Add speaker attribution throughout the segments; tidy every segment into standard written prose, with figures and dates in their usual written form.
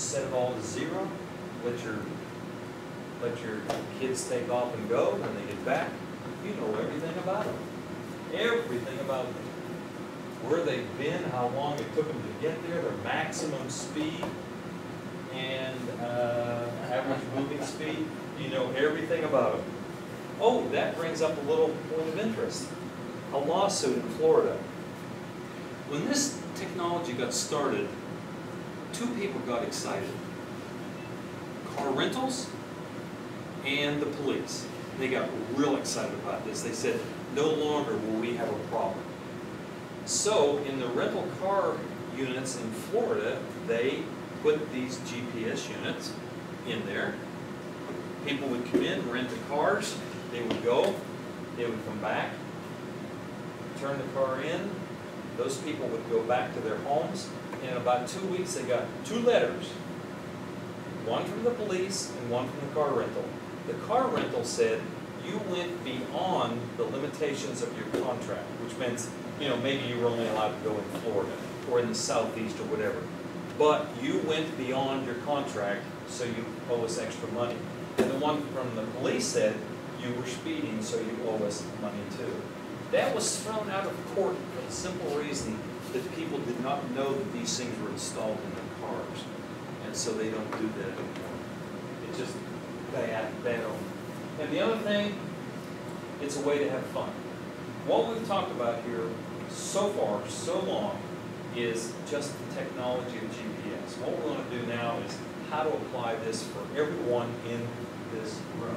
Speaker 1: set it all to 0, let your kids take off and go. When they get back, you know everything about them. Everything about them. Where they've been, how long it took them to get there, their maximum speed, and average moving speed. You know everything about them. Oh, that brings up a little point of interest. A lawsuit in Florida. When this technology got started, two people got excited. Car rentals and the police. They got real excited about this. They said, no longer will we have a problem. So in the rental car units in Florida, they put these GPS units in there. People would come in, rent the cars, they would go, they would come back, turn the car in, those people would go back to their homes, and in about 2 weeks they got 2 letters. One from the police and one from the car rental. The car rental said, you went beyond the limitations of your contract, which meant, you know, maybe you were only allowed to go in Florida or in the southeast or whatever. But you went beyond your contract, so you owe us extra money. And the one from the police said, you were speeding, so you owe us money too. That was thrown out of court for the simple reason that people did not know that these things were installed in their cars. And so they don't do that anymore. It's just bad on. And the other thing, it's a way to have fun. What we've talked about here so far, so long, is just the technology of GPS. What we're going to do now is how to apply this for everyone in this room.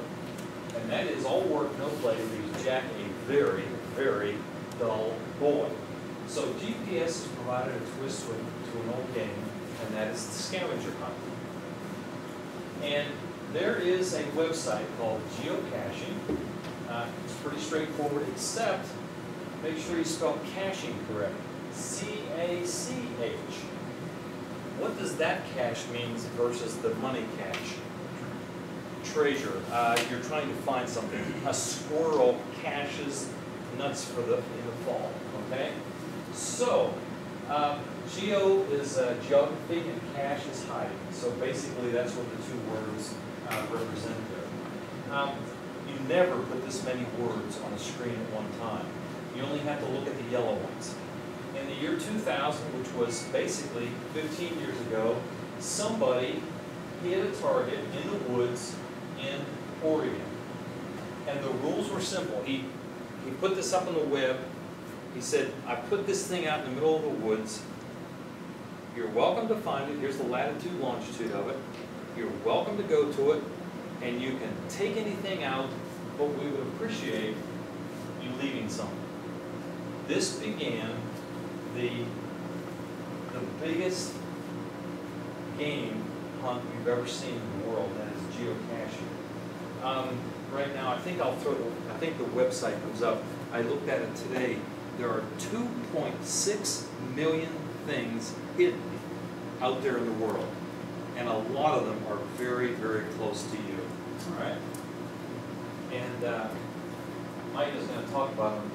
Speaker 1: And that is all work, no play, leaves Jack a very, very dull boy. So GPS has provided a twist to an old game, and that is the scavenger hunt. And there is a website called geocaching. It's pretty straightforward, except make sure you spell caching correctly. C-A-C-H. What does that cache mean versus the money cache? Treasure. You're trying to find something. A squirrel caches nuts in the fall. Okay? So, geo is geography and cache is hiding. So basically that's what the two words represent there. You never put this many words on a screen at one time. You only have to look at the yellow ones. In the year 2000, which was basically 15 years ago, somebody hit a target in the woods in Oregon. And the rules were simple. He put this up on the web. He said, I put this thing out in the middle of the woods. You're welcome to find it. Here's the latitude, longitude of it. You're welcome to go to it. And you can take anything out, but we would appreciate you leaving something. This began the biggest game hunt you've ever seen in the world, that is geocaching. Right now, I think the website comes up. I looked at it today. There are 2.6 million things hidden out there in the world. And a lot of them are very, very close to you. All right? And Mike is going to talk about them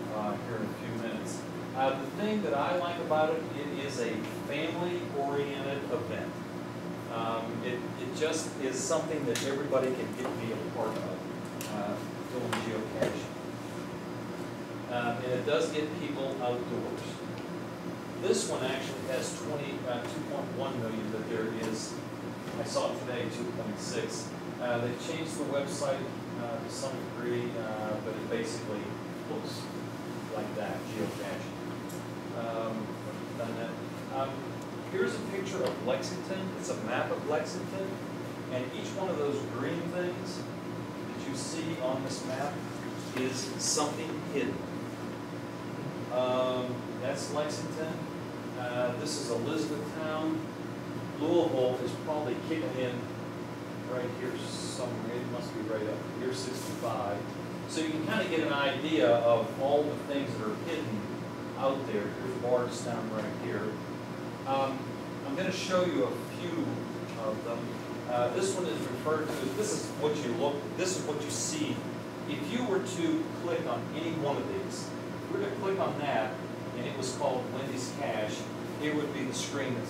Speaker 1: here in a few minutes. The thing that I like about it, it is a family-oriented event. It just is something that everybody can be a part of, doing geocaching. And it does get people outdoors. This one actually has 2.1 million, but there is, I saw it today, 2.6. They've changed the website to some degree, but it basically looks like that, geocaching. Here's a picture of Lexington. It's a map of Lexington, and each one of those green things that you see on this map is something hidden. That's Lexington. This is Elizabethtown. Louisville is probably kicking in right here somewhere. It must be right up here, 65. So you can kind of get an idea of all the things that are hidden out there. Here's Bardstown right here. I'm going to show you a few of them. This one is referred to, this is what you see. If you were to click on any one of these, if we were to click on that, and it was called Wendy's Cache, it would be the screen that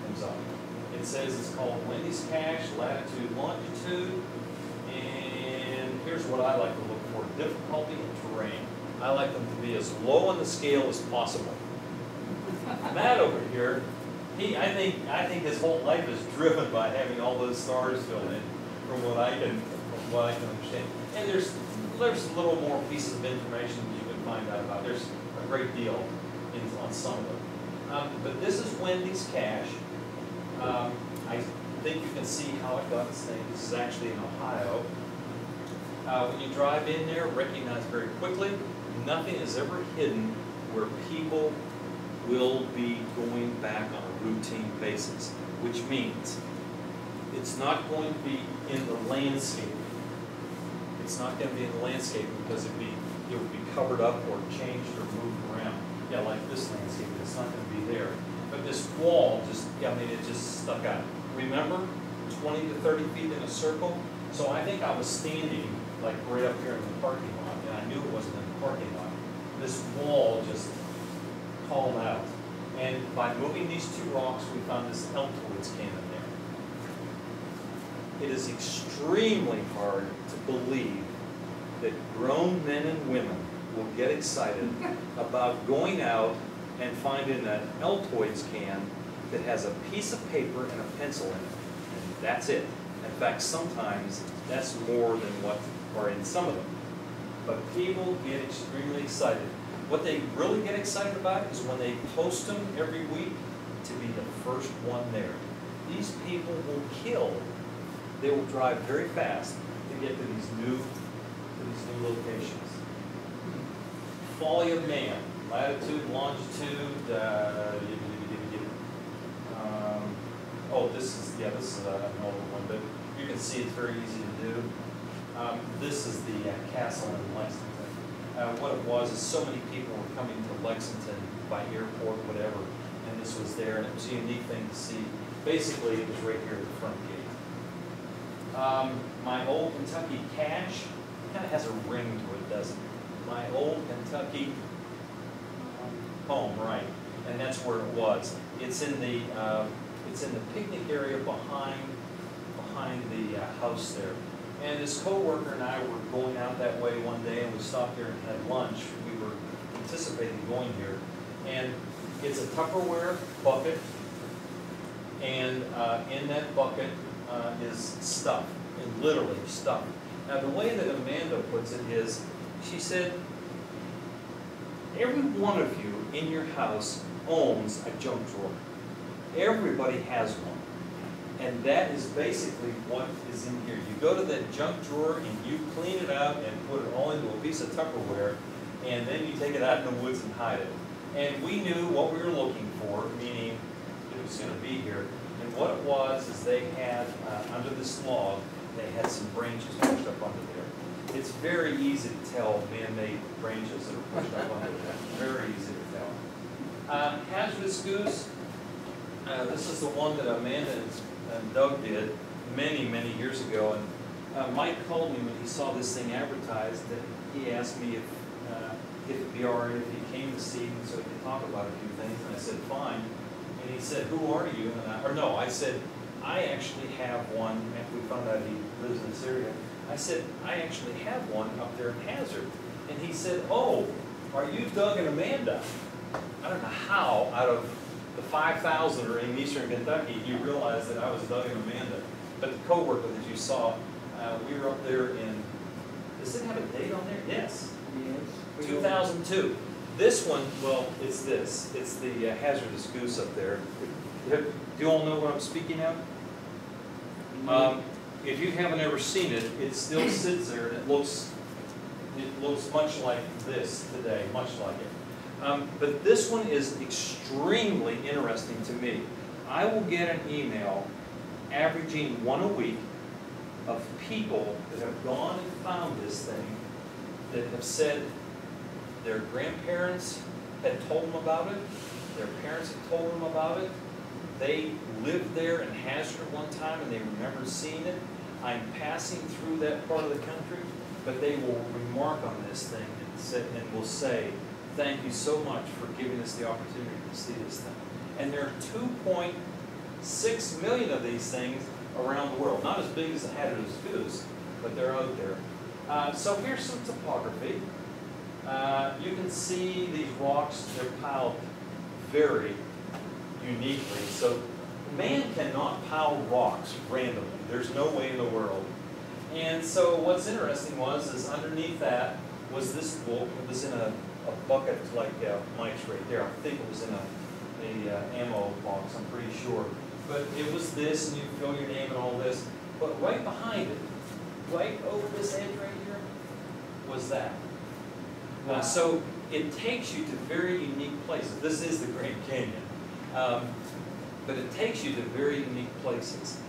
Speaker 1: comes up. It says it's called Wendy's Cache, latitude, longitude, and here's what I like to look for: difficulty and terrain. I like them to be as low on the scale as possible. Matt over here, I think his whole life is driven by having all those stars filled in, from what I can understand. And there's a little more pieces of information that you can find out about. There's a great deal on some of them. But this is Wendy's Cache. I think you can see how it got its name. This is actually in Ohio. When you drive in there, recognize very quickly, nothing is ever hidden where people will be going back on a routine basis, which means it's not going to be in the landscape. It's not going to be in the landscape because it would be covered up or changed or moved around. Yeah, like this landscape, it's not going to be there. But this wall it just stuck out. Remember, 20 to 30 feet in a circle? So I think I was standing like right up here in the parking lot, and I knew it wasn't in the parking lot. This wall just called out. And by moving these two rocks, we found this Altoids canyon there. It is extremely hard to believe that grown men and women will get excited about going out and finding an Altoids can that has a piece of paper and a pencil in it. And that's it. In fact, sometimes that's more than what are in some of them. But people get extremely excited. What they really get excited about is when they post them every week to be the first one there. These people will kill. They will drive very fast to get to these new locations. Folly of man, latitude, longitude. This is an older one, but you can see it's very easy to do. This is the castle in Lexington. What it was is so many people were coming to Lexington by airport, whatever, and this was there, and it was a unique thing to see. Basically, it was right here at the front gate. My old Kentucky cache kind of has a ring to it, doesn't it? My old Kentucky home, right? And that's where it was. It's in the picnic area behind the house there. And this coworker and I were going out that way one day, and we stopped there and had lunch. We were anticipating going here, and it's a Tupperware bucket, and in that bucket is stuff, and literally stuff. Now, the way that Amanda puts it is, she said, every one of you in your house owns a junk drawer. Everybody has one. And that is basically what is in here. You go to that junk drawer and you clean it out and put it all into a piece of Tupperware, and then you take it out in the woods and hide it. And we knew what we were looking for, meaning it was going to be here. And what it was is they had, under this log, they had some branches pushed up under there. It's very easy to tell man-made branches that are pushed up under there. Very easy to tell. Hazardous goose. This is the one that Amanda and Doug did many, many years ago. And Mike called me when he saw this thing advertised, that he asked me if it'd be all right if he came this evening so he could talk about a few things. And I said, fine. And he said, who are you? And I said, I actually have one. After we found out he lives in this area, I said, I actually have one up there in Hazard. And he said, oh, are you Doug and Amanda? I don't know how, out of the 5,000 are in eastern Kentucky, you realize that I was Doug and Amanda. But the coworker that you saw, we were up there in, does it have a date on there? Yes. Yes. 2002. This one, well, it's this. It's the hazardous goose up there. Do you all know what I'm speaking of? If you haven't ever seen it, it still sits there, and it looks much like this today, much like it. But this one is extremely interesting to me. I will get an email averaging one a week of people that have gone and found this thing, that have said their grandparents had told them about it, their parents had told them about it, they lived there in Hazard at one time and they remember seeing it. I'm passing through that part of the country, but they will remark on this thing and will say, thank you so much for giving us the opportunity to see this thing. And they're 2.6 6 million of these things around the world. Not as big as a hazardous goose, but they're out there. So here's some topography. You can see these rocks, they're piled very uniquely. So man cannot pile rocks randomly. There's no way in the world. And so what's interesting is underneath that was this book. It was in a bucket like Mike's right there. I think it was in a ammo box, I'm pretty sure. But it was this, and you fill your name and all this. But right behind it, right over this edge right here, was that. So it takes you to very unique places. This is the Grand Canyon. But it takes you to very unique places.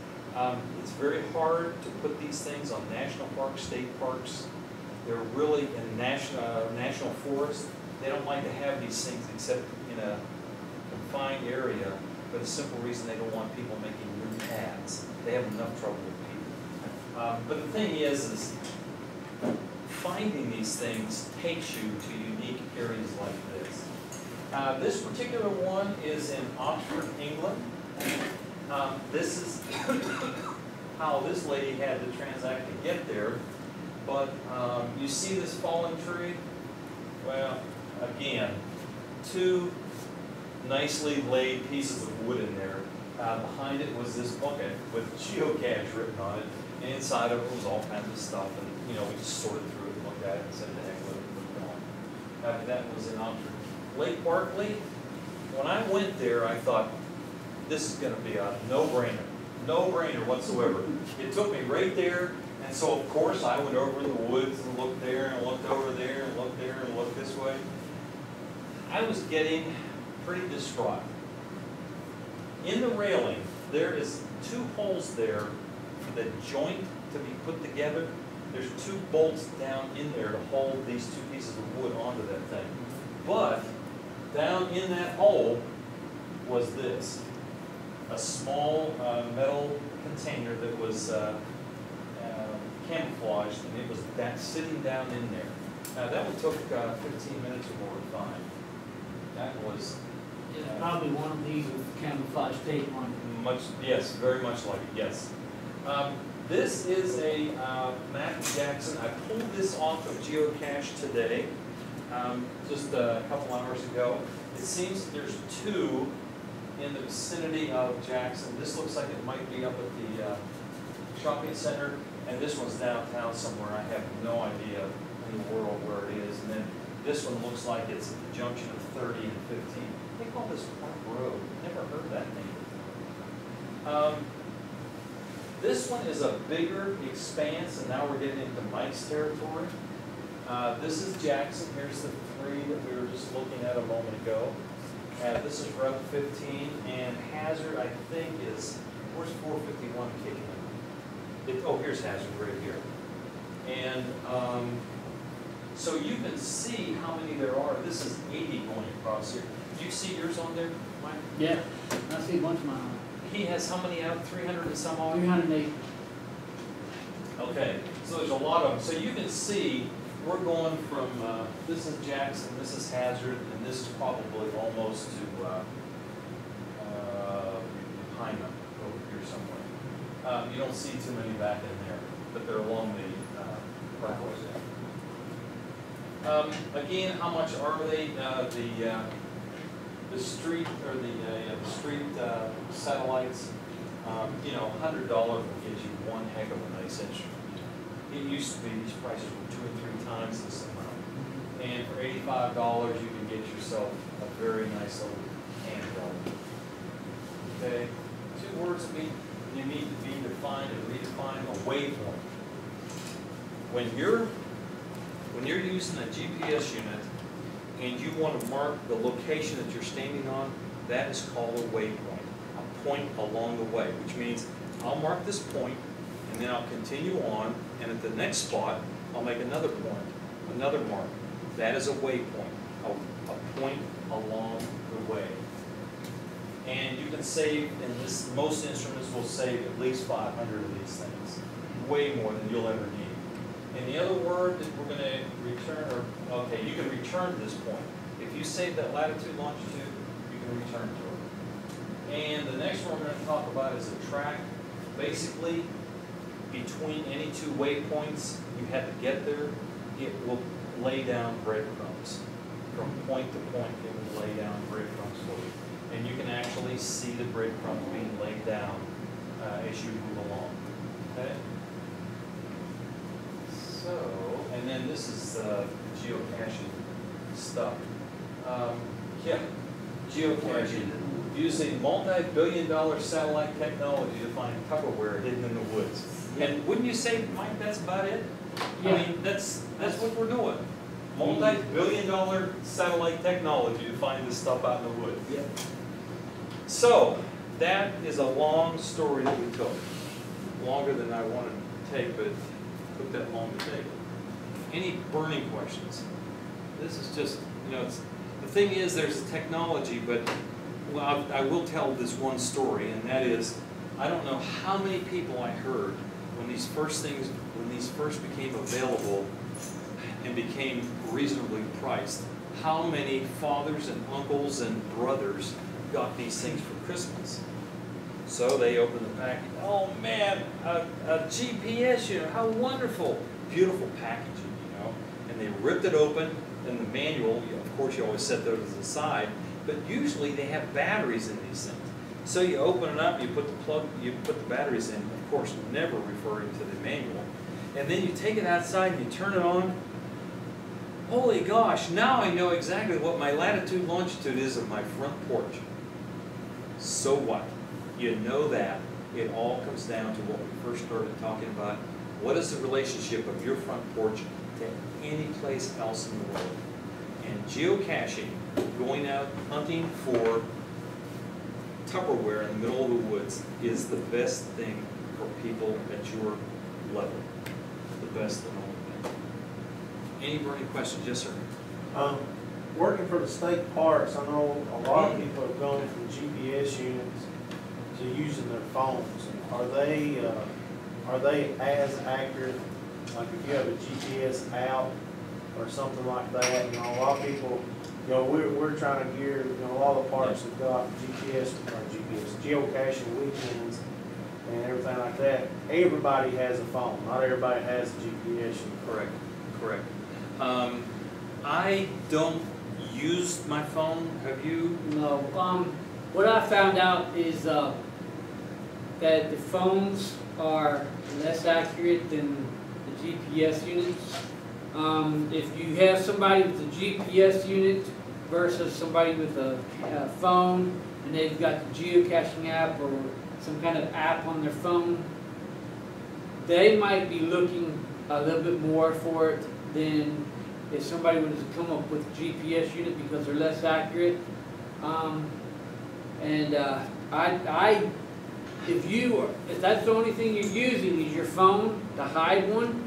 Speaker 1: It's very hard to put these things on national parks, state parks. They're really in national forests. They don't like to have these things except in a confined area for the simple reason they don't want people making new paths. They have enough trouble with people. But the thing is finding these things takes you to unique areas like this. This particular one is in Oxford, England. This is how this lady had to transact to get there. But you see this fallen tree? Well, again, two nicely laid pieces of wood in there. Behind it was this bucket with geocache written on it. And inside of it was all kinds of stuff. And we just sorted through it and looked at it and said, the heck with it, moved on. That was in Oxford. Lake Barkley, when I went there, I thought, this is going to be a no-brainer. No-brainer whatsoever. It took me right there, and so of course I went over in the woods and looked there and looked over there and looked there and looked this way. I was getting pretty distraught. In the railing, there is 2 holes there for the joint to be put together. There's 2 bolts down in there to hold these 2 pieces of wood onto that thing. But down in that hole was this. A small metal container that was camouflaged, and it was sitting down in there. Now that one took 15 minutes or more to find. That was
Speaker 2: probably one of these with camouflage tape on it.
Speaker 1: Yes, very much like it. Yes. This is a Matt Jackson. I pulled this off of Geocache today, just a couple hours ago. It seems that there's 2 in the vicinity of Jackson. This looks like it might be up at the shopping center, and this one's downtown somewhere. I have no idea in the world where it is. And then this one looks like it's at the junction of 30 and 15. They call this Park Road. Never heard that name before. This one is a bigger expanse, and now we're getting into Mike's territory. This is Jackson. Here's the 3 that we were just looking at a moment ago. This is Route 15, and Hazard, I think, is, where's 451 kicking in? Oh, here's Hazard right here. And so you can see how many there are. This is 80 going across here. Do you see yours on there, Mike?
Speaker 2: Yeah, I see a bunch of mine on it.
Speaker 1: He has how many out? 300 and some odd?
Speaker 2: 308.
Speaker 1: Okay, so there's a lot of them. So you can see we're going from, this is Jackson, this is Hazard, and this is probably almost to Hyman over here somewhere. You don't see too many back in there, but they're along the parkway there. Again, how much are they? The street, or the street satellites, $100 will get you one heck of a nice instrument. It used to be these prices were 2 or 3 times this amount. And for $85, you can get yourself a very nice little handheld. Okay, 2 words that you need to be defined and redefined: a waypoint. When you're using a GPS unit and you want to mark the location that you're standing on, that is called a waypoint, a point along the way, which means I'll mark this point, and then I'll continue on, and at the next spot, I'll make another point, another mark. That is a waypoint, a point along the way. And you can save, and most instruments will save at least 500 of these things, way more than you'll ever need. And the other word that we're going to return, okay, you can return to this point. If you save that latitude, longitude, you can return to it. And the next one we're going to talk about is a track. Basically, between any two waypoints you had to get there, it will lay down breadcrumbs. From point to point, it will lay down breadcrumbs for you. And you can actually see the breadcrumbs being laid down as you move along. Okay? So, and then this is geocaching stuff. Yeah, geocaching. Using multi-billion-dollar satellite technology to find Tupperware hidden in the woods. And wouldn't you say, Mike, that's about it?
Speaker 2: Yeah.
Speaker 1: I mean, that's what we're doing. Multi-billion-dollar satellite technology to find this stuff out in the woods.
Speaker 2: Yep.
Speaker 1: So, that is a long story that we took. Longer than I wanted to take, but it took that long to take. Any burning questions? This is just, you know, the thing is, there's a technology, but well, I will tell this one story, and that is, I don't know how many people I heard when these first became available and became reasonably priced, how many fathers and uncles and brothers got these things for Christmas. So they opened the package. Oh man, a GPS unit, how wonderful. Beautiful packaging, you know. And they ripped it open, and the manual, of course you always set those aside, but usually they have batteries in these things. So you open it up, you put the batteries in, of course never referring to the manual, and then you take it outside and you turn it on. Holy gosh, now I know exactly what my latitude longitude is of my front porch. So what? You know that. It all comes down to what we first started talking about. What is the relationship of your front porch to any place else in the world? And geocaching, going out hunting for Tupperware in the middle of the woods, is the best thing for people at your level. The best and only thing. Any burning questions? Yes, sir.
Speaker 3: Working for the state parks, I know a lot of people have gone from GPS units to using their phones. Are they as accurate? Like if you have a GPS out or something like that, you know, a lot of people, you know, we're trying to gear, you know, a lot of the parks have got geocaching weekends and everything like that. Everybody has a phone. Not everybody has a GPS unit.
Speaker 1: Correct. Correct. I don't use my phone. Have you?
Speaker 2: No. What I found out is that the phones are less accurate than the GPS units. If you have somebody with a GPS unit versus somebody with a phone, and they've got the geocaching app or some kind of app on their phone, they might be looking a little bit more for it than if somebody was to come up with a GPS unit because they're less accurate. If that's the only thing you're using is your phone to hide one,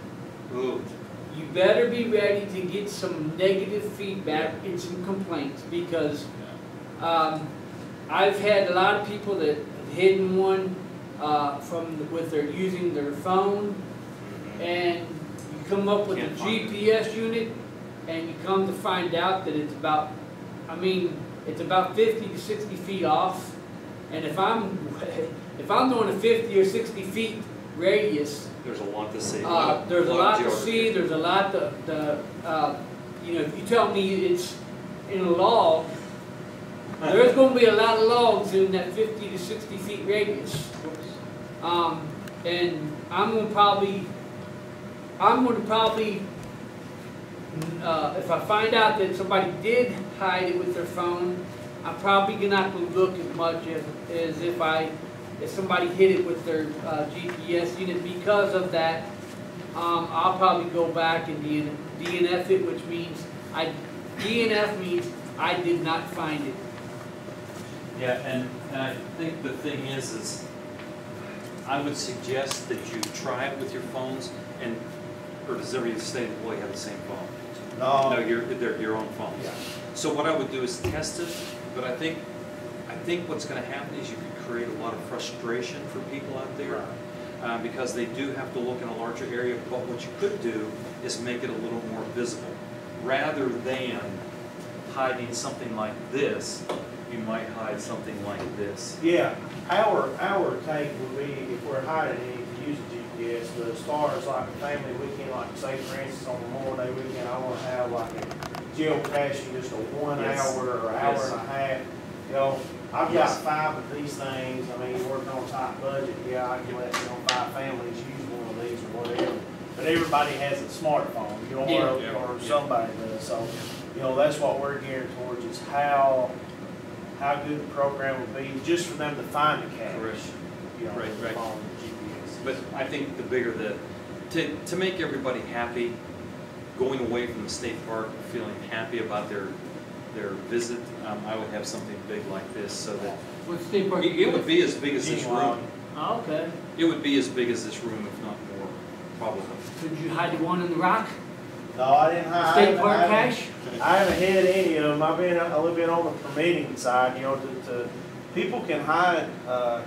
Speaker 1: Ooh.
Speaker 2: you better be ready to get some negative feedback and some complaints, because I've had a lot of people that have hidden one using their phone, and you come up with a GPS unit, and you come to find out that it's about 50 to 60 feet off, and if I'm doing a 50 or 60 feet radius,
Speaker 1: There's a lot to see.
Speaker 2: there's a lot to see. There's a lot you know, if you tell me it's in a log, there's going to be a lot of logs in that 50 to 60 feet radius. And I'm going to probably, if I find out that somebody did hide it with their phone, I'm probably not going to look as much as if somebody hit it with their GPS unit. Because of that, I'll probably go back and DNF it, which means DNF means I did not find it.
Speaker 1: Yeah, and I think the thing is I would suggest that you try it with your phones, or does every state employee have the same phone?
Speaker 3: No.
Speaker 1: No, they're your own phones.
Speaker 3: Yeah.
Speaker 1: So what I would do is test it, but I think what's going to happen is you could create a lot of frustration for people out there, because they do have to look in a larger area. But what you could do is make it a little more visible, rather than hiding something like this you might hide something like this.
Speaker 3: Yeah, our take would be, if we're hiding any, to use a GPS, but as far as like a family weekend, like say for instance on Memorial Day weekend, I wanna have like a geocaching, just a 1
Speaker 1: Yes.
Speaker 3: hour or hour
Speaker 1: Yes.
Speaker 3: and a half. You know, I've
Speaker 1: Yes.
Speaker 3: got 5 of these things, I mean, working on a tight budget, yeah, I can let, 5 families use one of these or whatever. But everybody has a smartphone, you know,
Speaker 2: Yeah.
Speaker 3: or somebody does, so, you know, that's what we're geared towards, is how good the program would be, just for them to find the cache.
Speaker 1: Correct.
Speaker 3: You know,
Speaker 1: Right.
Speaker 3: on the GPS.
Speaker 1: But I think the bigger to make everybody happy, going away from the state park, feeling happy about their visit, I would have something big like this, so that
Speaker 2: What state park?
Speaker 1: it would be as big as this room.
Speaker 2: Oh, okay.
Speaker 1: It would be as big as this room, if not more, probably.
Speaker 2: Could you hide the one in the rock?
Speaker 3: No, I didn't hide.
Speaker 2: State park cache?
Speaker 3: I haven't hid any of them. I've been a little bit on the permitting side, you know, people can hide,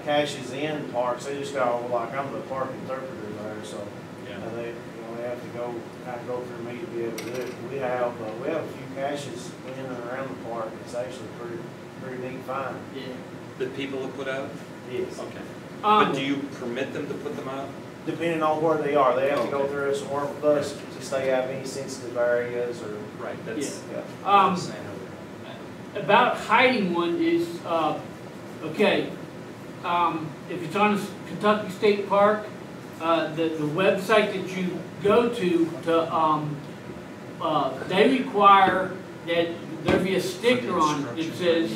Speaker 3: caches in parks. They just go, like, I'm the park interpreter there, so.
Speaker 1: Yeah.
Speaker 3: They, they have to kind of go through me to be able to do it. We have a few caches in and around the park. It's actually pretty neat find.
Speaker 2: Yeah.
Speaker 1: That people have put out?
Speaker 3: Yes.
Speaker 1: Okay. But do you permit them to put them out?
Speaker 3: Depending on where they are, they have to go
Speaker 1: Okay.
Speaker 3: through us and work with us to stay out of any sensitive areas or.
Speaker 1: Right, that's.
Speaker 3: Yeah.
Speaker 1: what I'm saying over
Speaker 2: About hiding one is, okay, if it's on Kentucky State Park, the website that you go to, they require that there be a sticker on it that says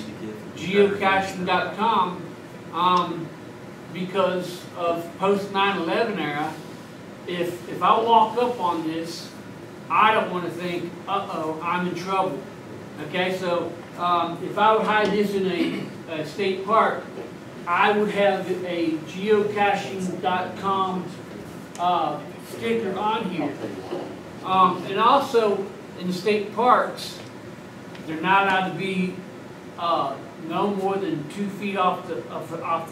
Speaker 2: geocaching.com, because of post 9/11 era. If I walk up on this, I don't want to think, uh-oh, I'm in trouble. Okay, so if I would hide this in a state park, I would have a geocaching.com sticker on here. And also, in state parks, they're not allowed to be no more than 2 feet off the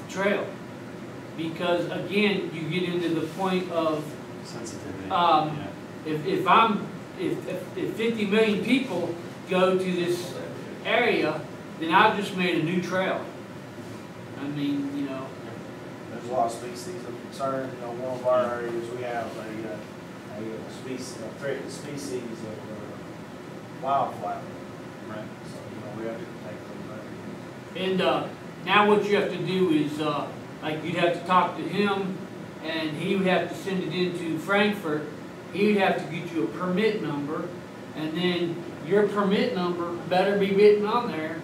Speaker 2: trail. Because again, you get into the point of
Speaker 1: sensitivity.
Speaker 2: if 50 million people go to this area, then I've just made a new trail. I mean, you know.
Speaker 3: There's a lot of species of concern. You know, one of our areas, we have a threatened species of wildflower.
Speaker 1: Right.
Speaker 3: So, you know, we have to protect those areas.
Speaker 2: And now what you have to do is, like you'd have to talk to him, and he would have to send it into Frankfurt. He would have to get you a permit number, and then your permit number better be written on there,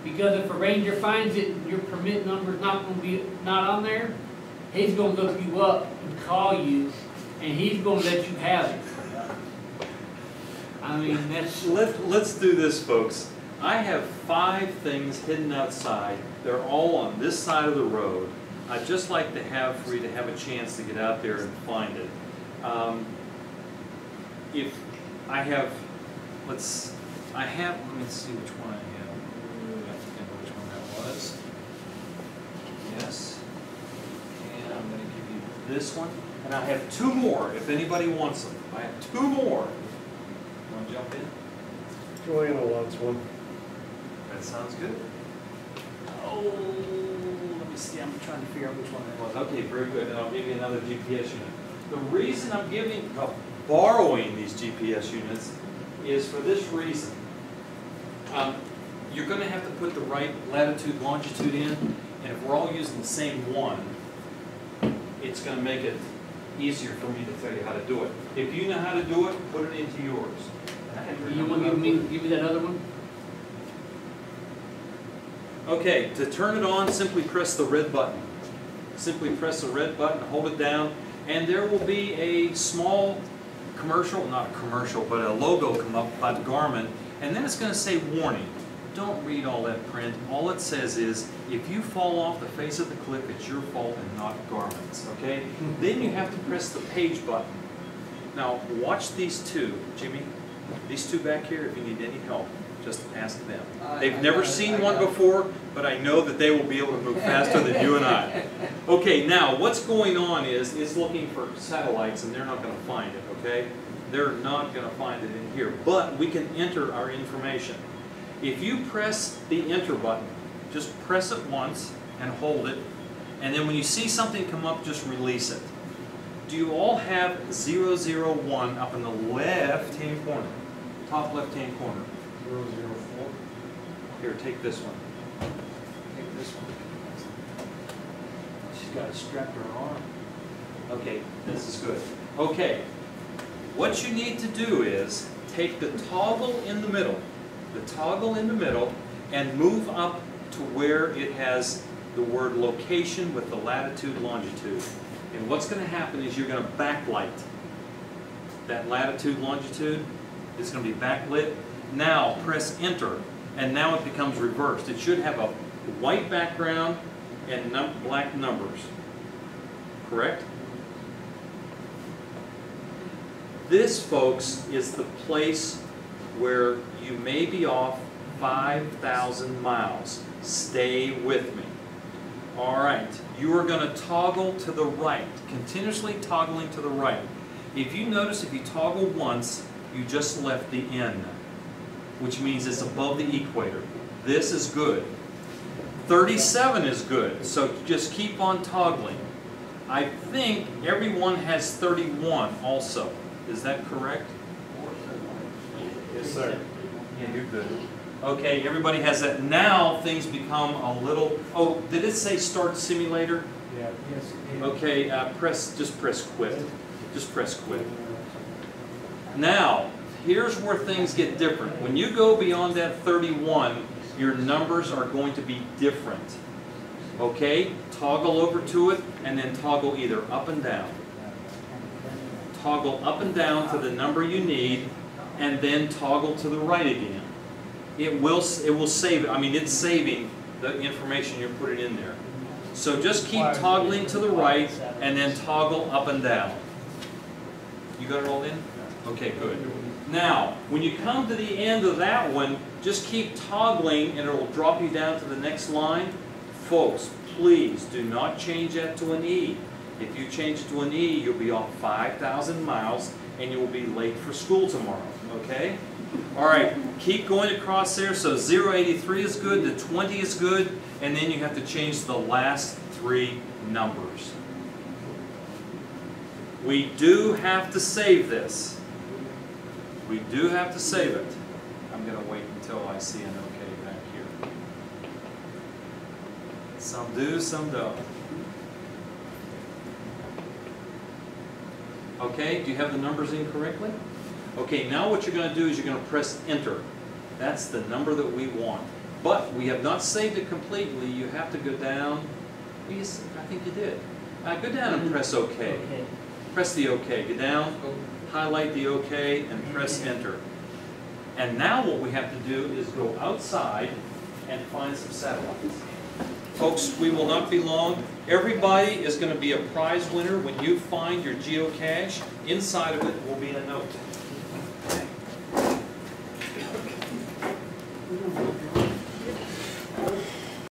Speaker 2: because if a ranger finds it and your permit number is not on there, he's going to look you up and call you, and he's going to let you have it. I mean, that's...
Speaker 1: Let's do this, folks. I have 5 things hidden outside. They're all on this side of the road. I'd just like to have for you to have a chance to get out there and find it. If I have, let me see which one I have. I think I know which one that was. Yes. And I'm going to give you this one. And I have 2 more if anybody wants them. I have 2 more. You want to jump in?
Speaker 4: Joanna wants one.
Speaker 1: That sounds good.
Speaker 2: Oh, let me see. I'm trying to figure out which one that was.
Speaker 1: Okay, very good. And I'll give you another GPS unit. The reason I'm borrowing these GPS units is for this reason. You're going to have to put the right latitude, longitude in, and if we're all using the same one, it's going to make it easier for me to tell you how to do it. If you know how to do it, put it into yours.
Speaker 2: You want to give me that other one?
Speaker 1: Okay, to turn it on, simply press the red button. Simply press the red button, hold it down, and there will be a small commercial, not a commercial, but a logo come up by Garmin, and then it's going to say warning. Don't read all that print. All it says is, if you fall off the face of the cliff, it's your fault and not Garmin's, okay? Then you have to press the page button. Now, watch these 2, Jimmy. These 2 back here, if you need any help, just ask them. They've never seen one before, but I know that they will be able to move faster than you and I. Okay, now what's going on is it's looking for satellites, and they're not going to find it, okay? They're not going to find it in here, but we can enter our information. If you press the enter button, just press it once and hold it, and then when you see something come up, just release it. Do you all have 001 up in the left-hand corner? Top left-hand corner.
Speaker 3: 004.
Speaker 1: Here, take this one. Take this one. She's got it strapped to her arm. Okay, this is good. Okay, what you need to do is take the toggle in the middle, and move up to where it has the word location with the latitude, longitude. And what's going to happen is you're going to backlight that latitude, longitude. It's going to be backlit. Now press enter, and now it becomes reversed. It should have a white background and black numbers. Correct? This, folks, is the place where you may be off 5,000 miles. Stay with me. All right, you are going to toggle to the right, continuously toggling to the right. If you notice, if you toggle once, you just left the N, which means it's above the equator. This is good. 37 is good, so just keep on toggling. I think everyone has 31 also. Is that correct?
Speaker 3: Yes, sir.
Speaker 1: Yeah, you're good. Okay, everybody has that. Now things become a little... Oh, did it say start simulator?
Speaker 3: Yeah.
Speaker 1: Okay, just press quit. Just press quit. Now, here's where things get different. When you go beyond that 31, your numbers are going to be different. Okay? Toggle over to it, and then toggle either up and down. Toggle up and down to the number you need, and then toggle to the right again. It will save it. I mean, it's saving the information you're putting in there. So just keep toggling to the right, and then toggle up and down. You got it all in? Okay, good. Now, when you come to the end of that one, just keep toggling, and it will drop you down to the next line. Folks, please do not change that to an E. If you change it to an E, you'll be off 5,000 miles, and you will be late for school tomorrow, okay? All right, keep going across there. So 083 is good, the 20 is good, and then you have to change the last three numbers. We do have to save this. We do have to save it. I'm going to wait until I see an okay back here. Some do, some don't. Okay, do you have the numbers in correctly? Okay, now what you're going to do is you're going to press enter. That's the number that we want. But we have not saved it completely. You have to go down. Yes, I think you did. Go down and press OK. Press the OK. Go down, highlight the OK, and press enter. And now what we have to do is go outside and find some satellites. Folks, we will not be long. Everybody is going to be a prize winner when you find your geocache. Inside of it will be a note.